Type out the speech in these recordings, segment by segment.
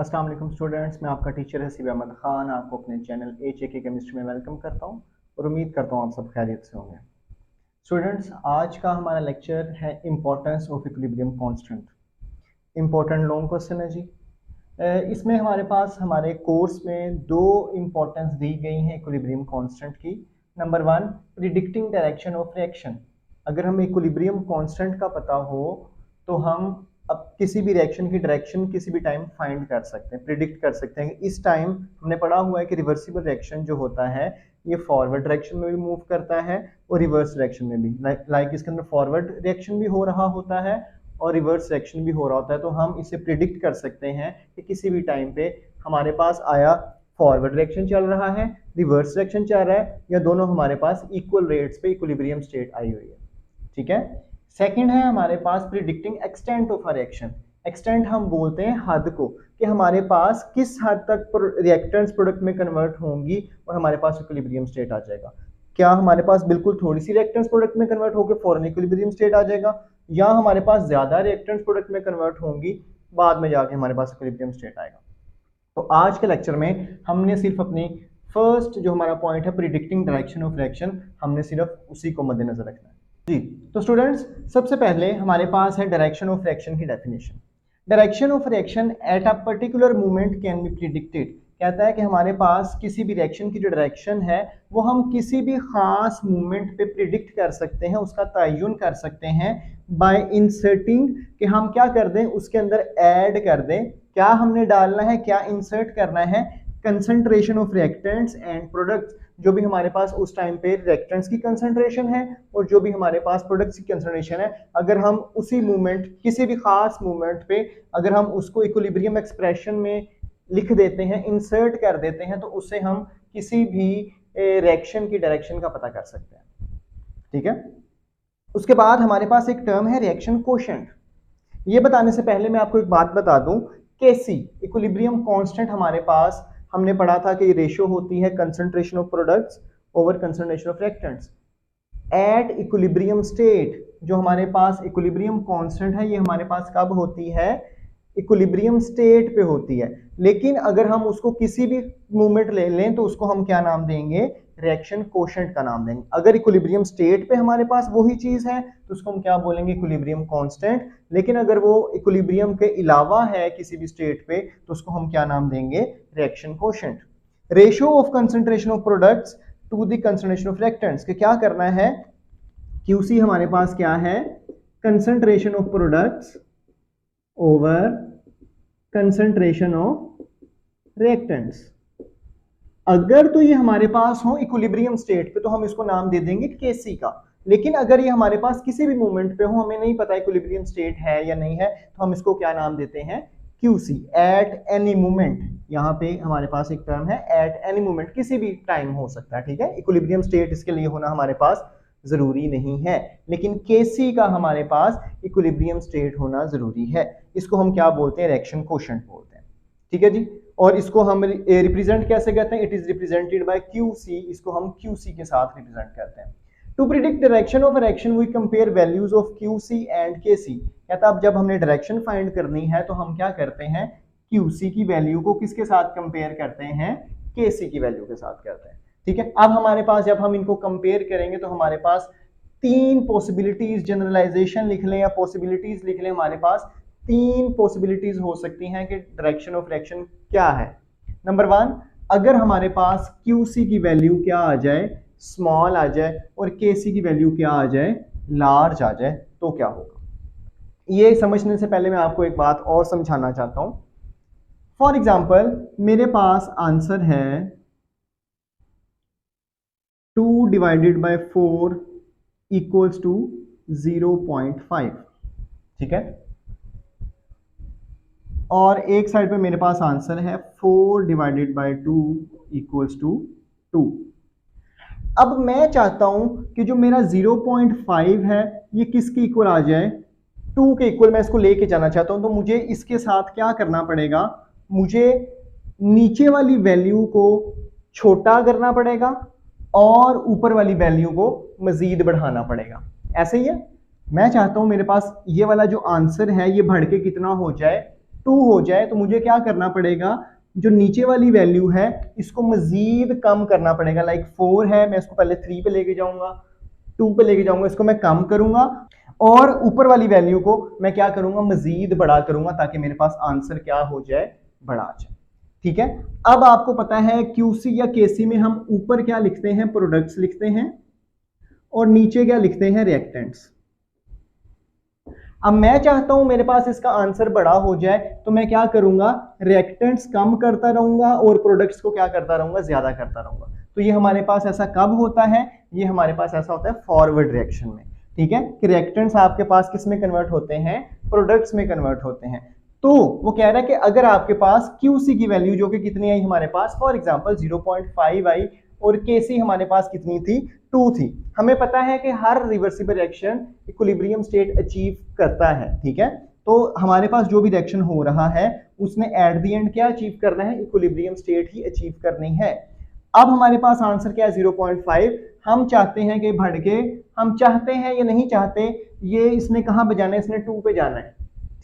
अस्सलाम वालेकुम स्टूडेंट्स, मैं आपका टीचर हसीब अहमद ख़ान आपको अपने चैनल HAK केमिस्ट्री में वेलकम करता हूं और उम्मीद करता हूं आप सब खैरियत से होंगे। स्टूडेंट्स, आज का हमारा लेक्चर है importance of equilibrium constant. Important long question है जी। इसमें हमारे पास हमारे कोर्स में दो इम्पोर्टेंस दी गई हैं इक्विलिब्रियम कांस्टेंट की। Number 1, predicting direction of reaction. अगर हमें इक्विलिब्रियम कांस्टेंट का पता हो तो हम अब किसी भी रिएक्शन की डायरेक्शन किसी भी टाइम फाइंड कर सकते हैं, प्रिडिक्ट कर सकते हैं। इस टाइम हमने पढ़ा हुआ है कि रिवर्सिबल रिएक्शन जो होता है ये फॉरवर्ड डायरेक्शन में भी मूव करता है और रिवर्स डायरेक्शन में भी। लाइक इसके अंदर फॉरवर्ड रिएक्शन भी हो रहा होता है और रिवर्स रिएक्शन भी हो रहा होता है, तो हम इसे प्रिडिक्ट कर सकते हैं कि किसी भी टाइम पे हमारे पास आया फॉरवर्ड रिएक्शन चल रहा है, रिवर्स रिएक्शन चल रहा है, या दोनों हमारे पास इक्वल रेट्स पे इक्विलिब्रियम स्टेट आई हुई है। ठीक है। सेकंड है हमारे पास predicting extent of a reaction. Extent हम बोलते हैं हद को, कि हमारे पास किस हद तक रिएक्टेंट्स प्रोडक्ट में कन्वर्ट होंगी और हमारे पास इक्विलिब्रियम स्टेट आ जाएगा। क्या हमारे पास बिल्कुल थोड़ी सी रिएक्टेंट्स प्रोडक्ट में कन्वर्ट होकर फौरन इक्विलिब्रियम स्टेट आ जाएगा, या हमारे पास ज्यादा रिएक्टेंट्स प्रोडक्ट में कन्वर्ट होंगी, बाद में जाके हमारे पास इक्विलिब्रियम स्टेट आएगा। तो आज के लेक्चर में हमने सिर्फ अपनी फर्स्ट जो हमारा पॉइंट है प्रिडिक्टिंग डायरेक्शन ऑफ रिएक्शन, हमने सिर्फ उसी को मद्देनजर रखना है जी। तो स्टूडेंट्स, सबसे पहले हमारे पास है डायरेक्शन ऑफ रिएक्शन की definition. Direction of reaction at a particular movement can be predicted. कहता है कि हमारे पास किसी भी रिएक्शन की जो डायरेक्शन है वो हम किसी भी खास मूवमेंट पे प्रिडिक्ट कर सकते हैं, उसका तयन कर सकते हैं बाय इंसर्टिंग, कि हम क्या कर दें उसके अंदर ऐड कर दें। क्या हमने डालना है, क्या इंसर्ट करना है, concentration of reactants and products. जो भी हमारे पास उस टाइम पे रिएक्टेंट्स की कंसंट्रेशन है और जो भी हमारे पास प्रोडक्ट्स की कंसंट्रेशन है, अगर हम उसी मूवमेंट किसी भी खास मूवमेंट पे अगर हम उसको इक्विलिब्रियम एक्सप्रेशन में लिख देते हैं, इंसर्ट कर देते हैं, तो उससे हम किसी भी रिएक्शन की डायरेक्शन का पता कर सकते हैं। ठीक है। उसके बाद हमारे पास एक टर्म है रिएक्शन कोशेंट। ये बताने से पहले मैं आपको एक बात बता दूं, केसी इक्विलिब्रियम कांस्टेंट हमारे पास हमने पढ़ा था कि रेशियो होती है concentration of products over concentration of reactants at equilibrium state. जो हमारे पास इक्विलिब्रियम कांस्टेंट है ये हमारे पास कब होती है, इक्विलिब्रियम स्टेट पे होती है। लेकिन अगर हम उसको किसी भी मूवमेंट ले लें तो उसको हम क्या नाम देंगे, रिएक्शन कोशेंट का नाम देंगे। अगर इक्विलिब्रियम स्टेट पे हमारे पास वही चीज है तो उसको हम क्या बोलेंगे, इक्विलिब्रियम कांस्टेंट। लेकिन अगर वो इक्विलिब्रियम के अलावा है किसी भी स्टेट पे तो उसको हम क्या नाम देंगे, reaction quotient. Ratio of concentration of products to the concentration of reactants, के क्या करना है, QC हमारे पास क्या है, concentration of products over concentration of reactants. अगर तो ये हमारे पास हो इक्विलिब्रियम स्टेट पे तो हम इसको नाम दे देंगे केसी का। लेकिन अगर ये हमारे पास किसी भी मूवमेंट पे हो, हमें नहीं पता इक्विलिब्रियम स्टेट है या नहीं है, तो हम इसको क्या नाम देते हैं, QC एट एनी मूवमेंट। यहाँ पे हमारे पास एक टर्म है एट एनी मूवमेंट, किसी भी टाइम हो सकता है। ठीक है। इक्विलिब्रियम स्टेट इसके लिए होना हमारे पास जरूरी नहीं है, लेकिन केसी का हमारे पास इक्विलिब्रियम स्टेट होना जरूरी है। इसको हम क्या बोलते हैं, रिएक्शन कोशेंट बोलते हैं। ठीक है जी। और इसको हम रिप्रेजेंट कैसे करते हैं, it is represented by QC। इसको हम QC के साथ रिप्रेजेंट करते हैं। To predict direction of reaction we compare values of QC and KC। कहता अब जब हमने डायरेक्शन फाइंड करनी है तो हम क्या करते हैं, QC की वैल्यू को किसके साथ कंपेयर करते हैं, KC की वैल्यू के साथ करते हैं। ठीक है। अब हमारे पास जब हम इनको कंपेयर करेंगे तो हमारे पास तीन पॉसिबिलिटीज, जनरलाइजेशन लिख लें या पॉसिबिलिटीज लिख लें, हमारे पास तीन पॉसिबिलिटीज हो सकती हैं कि डायरेक्शन ऑफ रिएक्शन क्या है। नंबर 1, अगर हमारे पास QC की वैल्यू क्या आ जाए, स्मॉल आ जाए, और KC की वैल्यू क्या आ जाए, लार्ज आ जाए, तो क्या होगा। ये समझने से पहले मैं आपको एक बात और समझाना चाहता हूं। फॉर एग्जाम्पल मेरे पास आंसर है 2 डिवाइडेड बाय 4 इक्वल्स टू 0.5। ठीक है। और एक साइड पे मेरे पास आंसर है 4 डिवाइडेड बाय 2 इक्वल्स टू 2। अब मैं चाहता हूं कि जो मेरा 0.5 है ये किसके इक्वल आ जाए, 2 के इक्वल मैं इसको लेके जाना चाहता हूं। तो मुझे इसके साथ क्या करना पड़ेगा, मुझे नीचे वाली वैल्यू को छोटा करना पड़ेगा और ऊपर वाली वैल्यू को मजीद बढ़ाना पड़ेगा। ऐसे ही है। मैं चाहता हूं मेरे पास ये वाला जो आंसर है ये बढ़ के कितना हो जाए, 2 हो जाए तो मुझे क्या करना पड़ेगा, जो नीचे वाली वैल्यू है इसको मजीद कम करना पड़ेगा। लाइक 4 है, मैं इसको पहले 3 पे लेके जाऊंगा, 2 पे लेके जाऊंगा, इसको मैं कम करूंगा और ऊपर वाली वैल्यू को मैं क्या करूंगा, मजीद बड़ा करूंगा ताकि मेरे पास आंसर क्या हो जाए, बड़ा आ जाए। ठीक है, अब आपको पता है क्यूसी या केसी में हम ऊपर क्या लिखते हैं, प्रोडक्ट्स लिखते हैं और नीचे क्या लिखते हैं, रिएक्टेंट्स। अब मैं चाहता हूं मेरे पास इसका आंसर बड़ा हो जाए तो मैं क्या करूंगा, रिएक्टेंट्स कम करता रहूंगा और प्रोडक्ट्स को क्या करता रहूंगा, ज्यादा करता रहूंगा। तो ये हमारे पास ऐसा कब होता है, ये हमारे पास ऐसा होता है फॉरवर्ड रिएक्शन में। ठीक है, कि रिएक्टेंट्स आपके पास किस में कन्वर्ट होते हैं, प्रोडक्ट्स में कन्वर्ट होते हैं। तो वो कह रहा है कि अगर आपके पास QC की वैल्यू जो कि कितनी आई हमारे पास, फॉर एग्जांपल 0.5 आई और KC हमारे पास कितनी थी, 2 थी। हमें पता है कि हर reversible reaction equilibrium state achieve करता है। ठीक है, तो हमारे पास जो भी रिएक्शन हो रहा है उसने एट द एंड क्या अचीव करना है, इक्विलिब्रियम स्टेट ही अचीव करनी है। अब हमारे पास आंसर क्या है, 0.5। हम चाहते हैं कि बढ़ के, हम चाहते हैं या नहीं चाहते, ये इसने कहां पे जाना है, इसने 2 पे जाना है।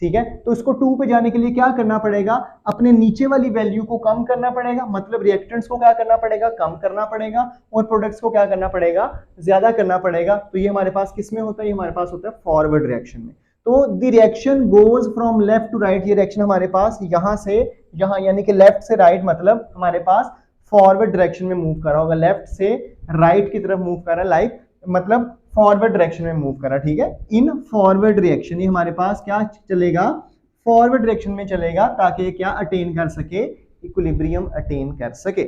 ठीक है, तो इसको 2 पे जाने के लिए क्या करना पड़ेगा, अपने नीचे वाली वैल्यू को कम करना पड़ेगा, मतलब रिएक्टेंट्स को क्या करना पड़ेगा, कम करना पड़ेगा और प्रोडक्ट्स को क्या करना पड़ेगा, ज्यादा करना पड़ेगा। तो ये हमारे पास किस में होता है, ये हमारे पास होता है फॉरवर्ड रिएक्शन में। तो the reaction goes from left to right, ये रिएक्शन हमारे पास यहां से यहां, यानी कि लेफ्ट से राइट, मतलब हमारे पास फॉरवर्ड डायरेक्शन में मूव कर रहा होगा, लेफ्ट से राइट की तरफ मूव कर रहा है, लाइक मतलब फॉरवर्ड डायरेक्शन में मूव कर रहा है। ठीक है, इन फॉरवर्ड डायरेक्शन, ये हमारे पास क्या चलेगा, फॉरवर्ड डायरेक्शन में चलेगा ताकि क्या अटेन कर सके, इक्विलिब्रियम अटेन कर सके।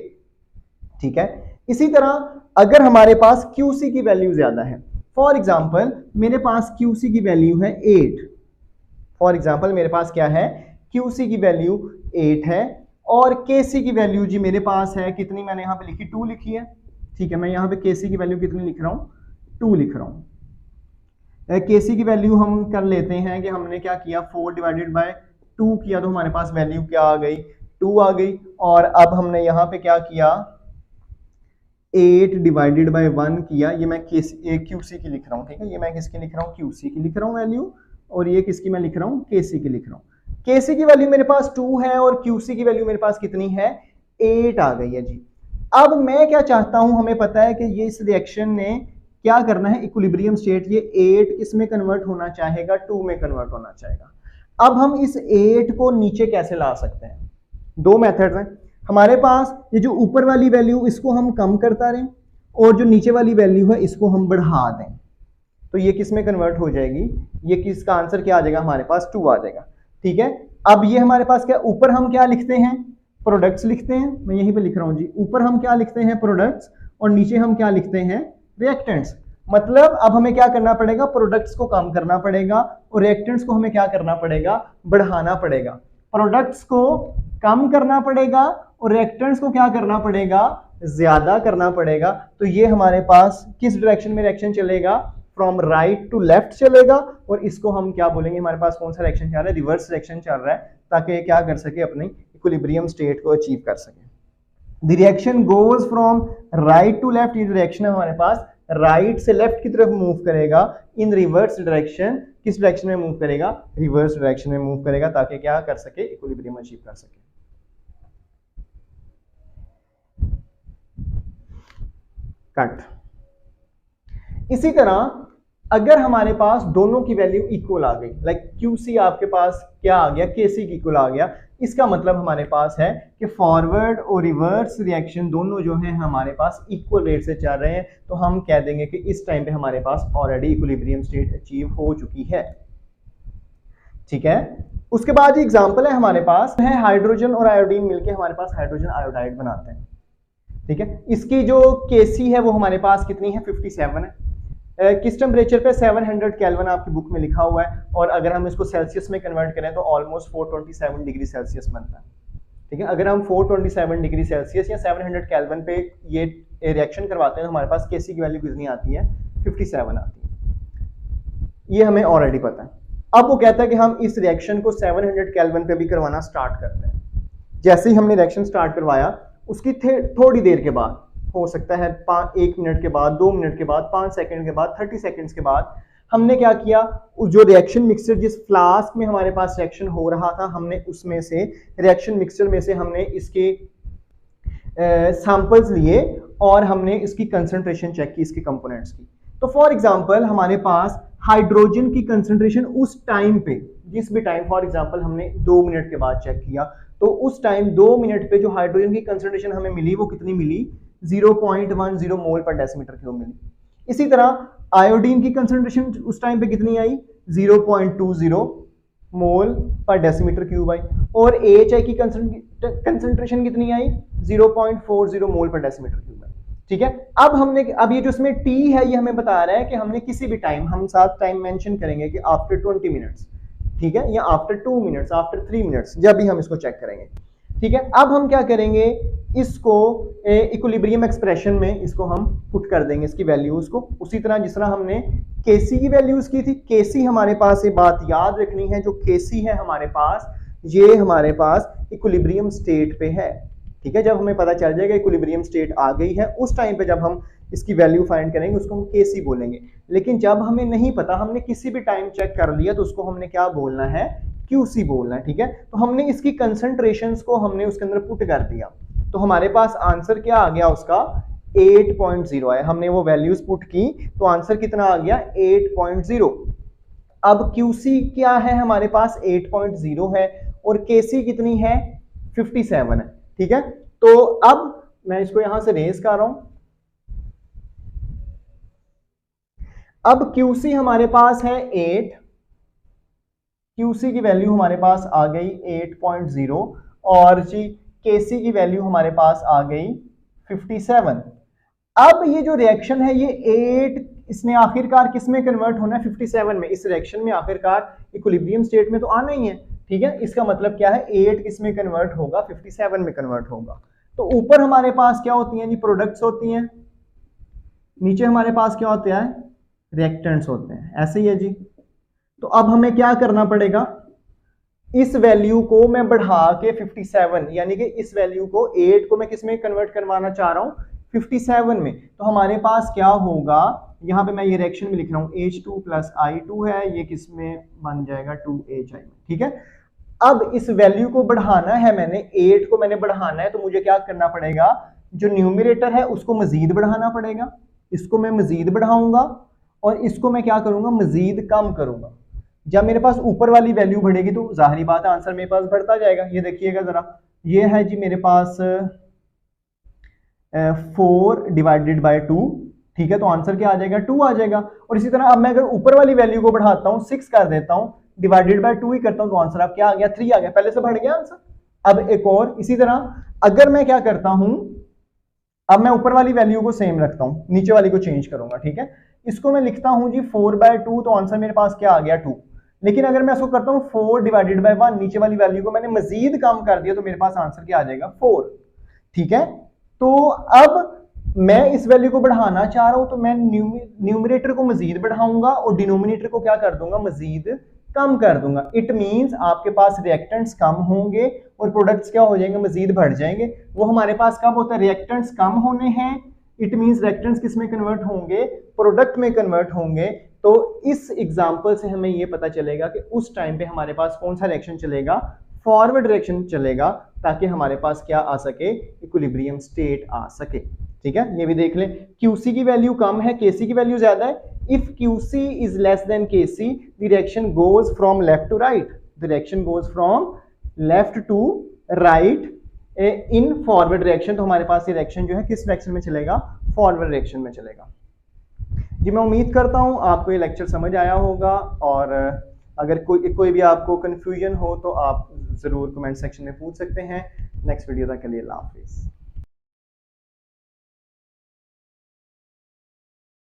ठीक है, इसी तरह अगर हमारे पास QC की वैल्यू ज्यादा है, फॉर एग्जांपल मेरे पास QC की वैल्यू है 8, फॉर एग्जांपल मेरे पास क्या है, QC की वैल्यू 8 है और KC की वैल्यू जी मेरे पास है कितनी, मैंने यहाँ पे लिखी 2 लिखी है। ठीक है, मैं यहाँ पे KC की वैल्यू कितनी लिख रहा हूँ, 2 लिख रहा हूँ। KC की वैल्यू हम कर लेते हैं कि हमने क्या किया, 4 डिवाइडेड बाय 2 किया तो हमारे पास वैल्यू क्या आ गई, 2 आ गई। और अब हमने यहाँ पे क्या किया, 8 डिवाइडेड बाय 1 किया, ये मैं QC की लिख रहा हूँ। ठीक है, ये मैं किसकी लिख रहा हूँ, QC की लिख रहा हूँ वैल्यू, और ये किसकी मैं लिख रहा हूँ, KC की लिख रहा हूँ। KC की वैल्यू मेरे पास 2 है और QC की वैल्यू मेरे पास कितनी है, 8 आ गई है जी। अब मैं क्या चाहता हूं, हमें पता है कि ये इस रिएक्शन ने क्या करना है, इक्विलिब्रियम स्टेट, ये 8 किसमें कन्वर्ट होना चाहेगा, 2 में कन्वर्ट होना चाहेगा। अब हम इस 8 को नीचे कैसे ला सकते हैं, 2 मेथड्स हैं हमारे पास। ये जो ऊपर वाली वैल्यू इसको हम कम करता रहें और जो नीचे वाली वैल्यू है इसको हम बढ़ा दें, तो ये किस में कन्वर्ट हो जाएगी, ये किसका आंसर क्या आ जाएगा, हमारे पास 2 आ जाएगा। ठीक है, अब ये हमारे पास क्या, ऊपर हम क्या लिखते हैं, प्रोडक्ट्स लिखते हैं, मैं यहीं पे लिख रहा हूं जी, ऊपर हम क्या लिखते हैं, प्रोडक्ट्स, और नीचे हम क्या लिखते हैं, रिएक्टेंट्स। मतलब अब हमें क्या करना पड़ेगा, प्रोडक्ट्स को कम करना पड़ेगा और रिएक्टेंट्स को हमें क्या करना पड़ेगा, बढ़ाना पड़ेगा। प्रोडक्ट्स को कम करना पड़ेगा और रिएक्टेंट्स को क्या करना पड़ेगा, ज्यादा करना पड़ेगा। तो ये हमारे पास किस डायरेक्शन में रिएक्शन चलेगा, फ्रॉम राइट टू लेफ्ट चलेगा, और इसको हम क्या बोलेंगे, हमारे पास कौन सा रिएक्शन चल रहा है, रिवर्स रिएक्शन चल रहा है, ताकि क्या कर सके, अपनी इक्विलिब्रियम स्टेट को अचीव कर सके। The reaction goes from right to left, ये रिएक्शन है हमारे पास राइट से लेफ्ट की तरफ मूव करेगा, इन रिवर्स डायरेक्शन, किस डायरेक्शन में मूव करेगा, रिवर्स डायरेक्शन में मूव करेगा, ताकि क्या कर सके, इक्विलिब्रियम अचीव कर सके। कट। इसी तरह अगर हमारे पास दोनों की वैल्यू इक्वल आ गई, लाइक QC आपके पास क्या आ गया, KC की इक्वल आ गया, इसका मतलब हमारे पास है कि फॉरवर्ड और रिवर्स रिएक्शन दोनों जो हैं हमारे पास इक्वल रेट से चल रहे हैं। तो हम कह देंगे कि इस टाइम पे हमारे पास ऑलरेडी इक्विलिब्रियम स्टेट अचीव हो चुकी है। ठीक है, उसके बाद एग्जांपल है हमारे पास है, हाइड्रोजन और आयोडीन मिलके हमारे पास हाइड्रोजन आयोडाइड बनाते हैं। ठीक है, इसकी जो KC है वो हमारे पास कितनी है, 57 है। किस टेम्परेचर पे, 700 केल्विन आपकी बुक में लिखा हुआ है, और अगर हम इसको सेल्सियस में कन्वर्ट करें तो ऑलमोस्ट 427 डिग्री सेल्सियस बनता है। ठीक है, अगर हम 427 डिग्री सेल्सियस या 700 केल्विन पे ये रिएक्शन करवाते हैं तो हमारे पास KC की वैल्यू कितनी आती है, 57 आती है। ये हमें ऑलरेडी पता है। अब वो कहता है कि हम इस रिएक्शन को 700 केल्विन पे भी करवाना स्टार्ट करते हैं। जैसे ही हमने रिएक्शन स्टार्ट करवाया उसकी थोड़ी देर के बाद, हो सकता है 1 मिनट के बाद, 2 मिनट के बाद, 5 सेकंड के बाद, 30 सेकंड्स के बाद, हमने क्या किया, जो रिएक्शन मिक्सचर जिस फ्लास्क में हमारे पास रिएक्शन हो रहा था, हमने उसमें से रिएक्शन मिक्सचर में से हमने इसके सैंपल्स लिए और हमने इसकी कंसंट्रेशन चेक की इसके कंपोनेंट्स की। तो फॉर एग्जांपल हमारे पास हाइड्रोजन की कंसंट्रेशन उस टाइम पे, जिस भी टाइम, फॉर एग्जांपल हमने 2 मिनट के बाद चेक किया, तो उस टाइम 2 मिनट पे जो हाइड्रोजन की कंसंट्रेशन हमें मिली वो कितनी मिली, 0.10 मोल पर डेसीमीटर क्यूब मिली। इसी तरह आयोडीन की कंसंट्रेशन उस टाइम पे कितनी आई, 0.20 मोल पर डेसीमीटर क्यूब आई, और AHI की कंसंट्रेशन कितनी आई, 0.40 मोल पर डेसीमीटर क्यूब आई। ठीक है, अब ये जो इसमें T है ये हमें बता रहा है कि हमने किसी भी टाइम, हम साथ टाइम मेंशन करेंगे कि आफ्टर 20 मिनट्स, ठीक है, या आफ्टर 2 मिनट्स, आफ्टर 3 मिनट्स, जब भी हम इसको चेक करेंगे। ठीक है, अब हम क्या करेंगे, इसको इक्विलिब्रियम एक्सप्रेशन में इसको हम पुट कर देंगे, इसकी वैल्यूज को, उसी तरह जिस तरह हमने Kc की वैल्यूज की थी। Kc हमारे पास, ये बात याद रखनी है, जो Kc है हमारे पास, ये हमारे पास इक्विलिब्रियम स्टेट पे है। ठीक है, जब हमें पता चल जाएगा इक्विलिब्रियम स्टेट आ गई है, उस टाइम पे जब हम इसकी वैल्यू फाइंड करेंगे उसको हम Kc बोलेंगे। लेकिन जब हमें नहीं पता, हमने किसी भी टाइम चेक कर लिया, तो उसको हमने क्या बोलना है, Qc बोलना है। ठीक है, तो हमने इसकी कंसंट्रेशंस को हमने उसके अंदर पुट कर दिया, तो हमारे पास आंसर क्या आ गया, उसका 8.0 आया। हमने वो वैल्यूज पुट की तो आंसर कितना आ गया, 8.0। अब Qc क्या है हमारे पास, 8.0 है, और Kc कितनी है, 57 है। ठीक है, तो अब मैं इसको यहां से रेज कर रहा हूं। अब Qc हमारे पास है 8, Qc की वैल्यू हमारे पास आ गई 8.0, और जी Kc की वैल्यू हमारे पास आ गई 57। अब ये जो रिएक्शन है ये 8, इसने आखिरकार किस में कन्वर्ट होना है, 57 में। इस रिएक्शन में आखिरकार इक्विलिब्रियम स्टेट में तो आना ही है। ठीक है, इसका मतलब क्या है, 8 किस में कन्वर्ट होगा, 57 में कन्वर्ट होगा। तो ऊपर हमारे पास क्या होती हैं जी, प्रोडक्ट्स होती हैं, नीचे हमारे पास क्या होता है, रिएक्टेंट्स होते हैं, ऐसे ही है जी। तो अब हमें क्या करना पड़ेगा, इस वैल्यू को मैं बढ़ा के 57, यानी कि इस वैल्यू को 8 को मैं किस में कन्वर्ट करवाना चाह रहा हूं, 57 में। तो हमारे पास क्या होगा, यहां पे मैं ये रिएक्शन में लिख रहा हूं, H2 + I2 है, ये किस में बन जाएगा, 2HI में। ठीक है, अब इस वैल्यू को बढ़ाना है मैंने, 8 को मैंने बढ़ाना है, तो मुझे क्या करना पड़ेगा, जो न्यूमरेटर है उसको मजीद बढ़ाना पड़ेगा, इसको मैं मजीद बढ़ाऊंगा, और इसको मैं क्या करूंगा, मजीद कम करूंगा। जब मेरे पास ऊपर वाली वैल्यू बढ़ेगी तो जाहिर बात है आंसर मेरे पास बढ़ता जाएगा। ये देखिएगा जरा, ये है जी मेरे पास 4/2। ठीक है, तो आंसर क्या आ जाएगा, 2 आ जाएगा। और इसी तरह अब मैं अगर ऊपर वाली वैल्यू को बढ़ाता हूं, 6 कर देता हूं, /2 ही करता हूं, तो आंसर अब क्या आ गया, 3 आ गया, पहले से बढ़ गया आंसर। अब एक और, इसी तरह अगर मैं क्या करता हूं, अब मैं ऊपर वाली वैल्यू को सेम रखता हूं, नीचे वाली को चेंज करूंगा। ठीक है, इसको मैं लिखता हूं जी 4/2, तो आंसर मेरे पास क्या आ गया, 2। लेकिन अगर मैं इसको करता हूं 4/1, नीचे वाली वैल्यू को मैंने मजीद कम कर दिया, तो मेरे पास आंसर क्या आ जाएगा, 4। ठीक है, तो अब मैं इस वैल्यू को बढ़ाना चाह रहा हूं, तो मैं न्यूमरेटर को मजीद बढ़ाऊंगा और डिनोमिनेटर को क्या कर दूंगा, मजीद कम कर दूंगा। इट मींस आपके पास रिएक्टेंट्स कम होंगे और प्रोडक्ट्स क्या हो जाएंगे, मजीद बढ़ जाएंगे। वो हमारे पास कब होता है, रिएक्टेंट्स कम होने हैं, इट मींस रिएक्टेंट्स किस में कन्वर्ट होंगे, प्रोडक्ट में कन्वर्ट होंगे। तो इस एग्जांपल से हमें ये पता चलेगा कि उस टाइम पे हमारे पास कौन सा रिएक्शन चलेगा, फॉरवर्ड रिएक्शन चलेगा, ताकि हमारे पास क्या आ सके, इक्विलिब्रियम स्टेट आ सके। ठीक है, ये भी देख लें, Qc की वैल्यू कम है, Kc की वैल्यू ज्यादा है। If Qc is less than Kc, the reaction goes from left to right. The reaction goes from left to right in forward reaction। तो हमारे पास ये रिएक्शन जो है किस रिएक्शन में चलेगा, फॉरवर्ड रिएक्शन में चलेगा। जी मैं उम्मीद करता हूँ आपको ये लेक्चर समझ आया होगा, और अगर कोई भी आपको कंफ्यूजन हो तो आप ज़रूर कमेंट सेक्शन में पूछ सकते हैं। नेक्स्ट वीडियो तक के लिए अल्लाह हाफिज़।